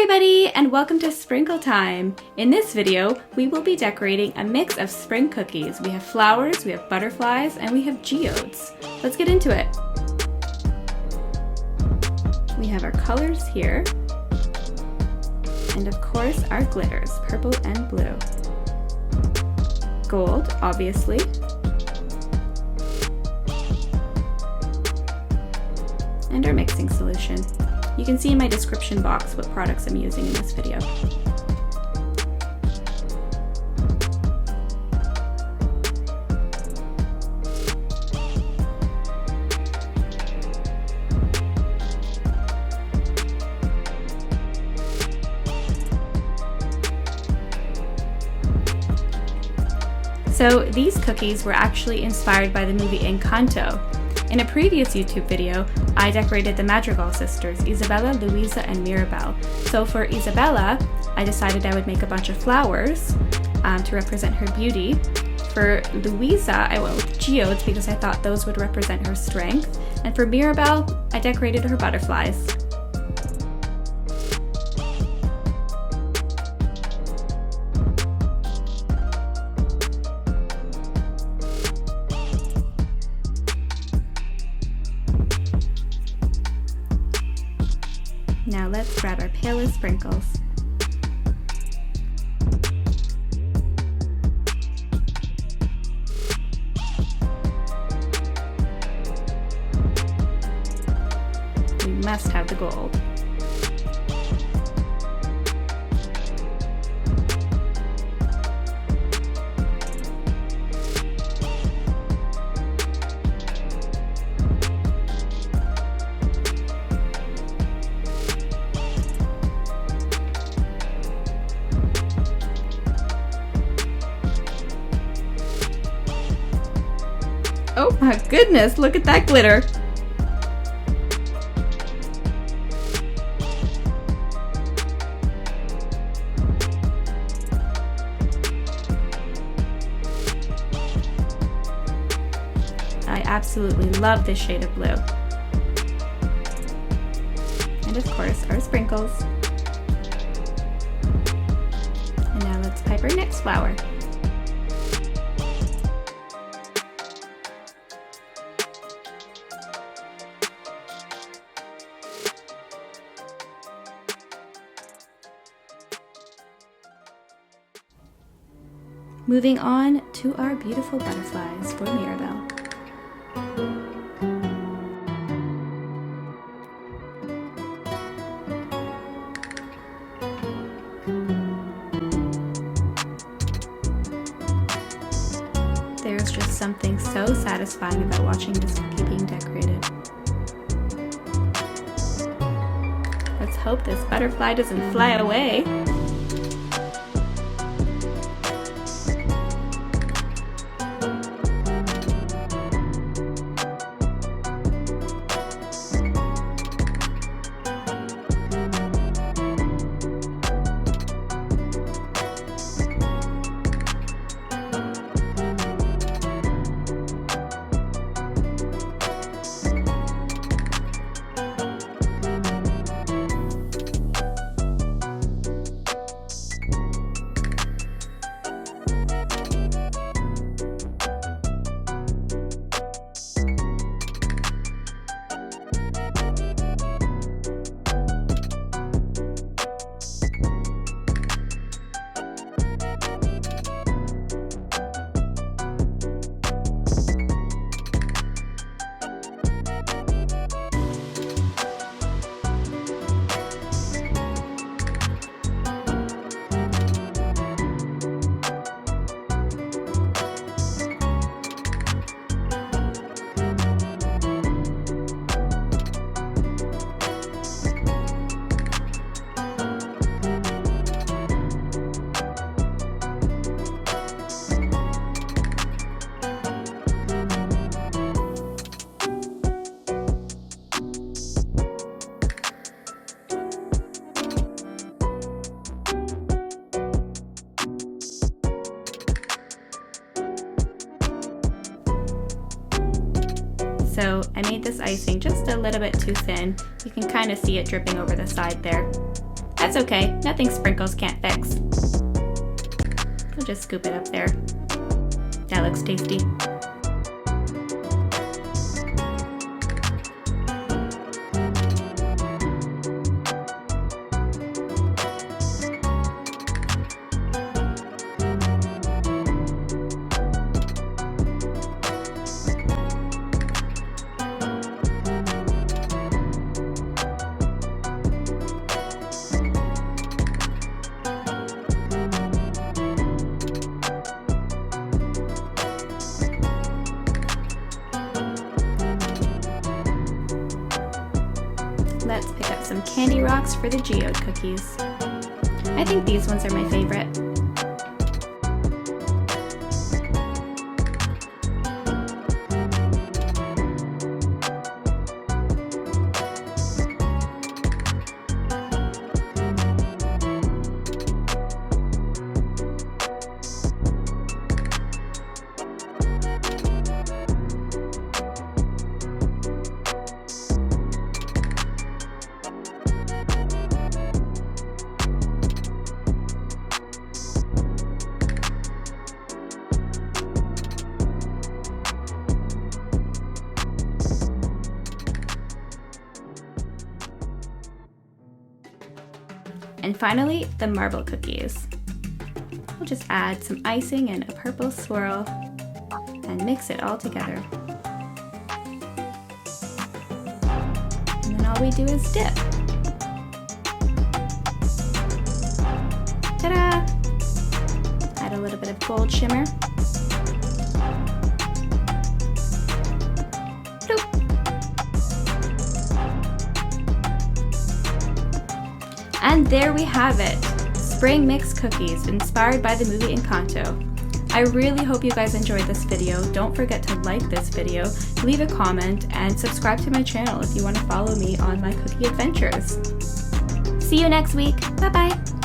everybody, and welcome to Sprinkle Time! In this video, we will be decorating a mix of spring cookies. We have flowers, we have butterflies, and we have geodes. Let's get into it! We have our colors here, and of course our glitters, purple and blue. Gold, obviously. And our mixing solution. You can see in my description box what products I'm using in this video. So these cookies were actually inspired by the movie Encanto. In a previous YouTube video, I decorated the Madrigal sisters, Isabela, Luisa, and Mirabel. So for Isabela, I decided I would make a bunch of flowers to represent her beauty. For Luisa, I went with geodes because I thought those would represent her strength. And for Mirabel, I decorated her butterflies. Now let's grab our palest sprinkles. We must have the gold. Oh my goodness, look at that glitter! I absolutely love this shade of blue. And of course, our sprinkles. And now let's pipe our next flower. Moving on to our beautiful butterflies for Mirabel. There's just something so satisfying about watching this cookie being decorated. Let's hope this butterfly doesn't fly away. So I made this icing just a little bit too thin. You can kind of see it dripping over the side there. That's okay, nothing sprinkles can't fix. We'll just scoop it up there. That looks tasty. Let's pick up some candy rocks for the Geode cookies. I think these ones are my favorite. And finally, the marble cookies. We'll just add some icing and a purple swirl and mix it all together. And then all we do is dip. Ta-da! Add a little bit of gold shimmer. And there we have it, spring mix cookies inspired by the movie Encanto. I really hope you guys enjoyed this video. Don't forget to like this video, leave a comment, and subscribe to my channel if you want to follow me on my cookie adventures. See you next week. Bye bye.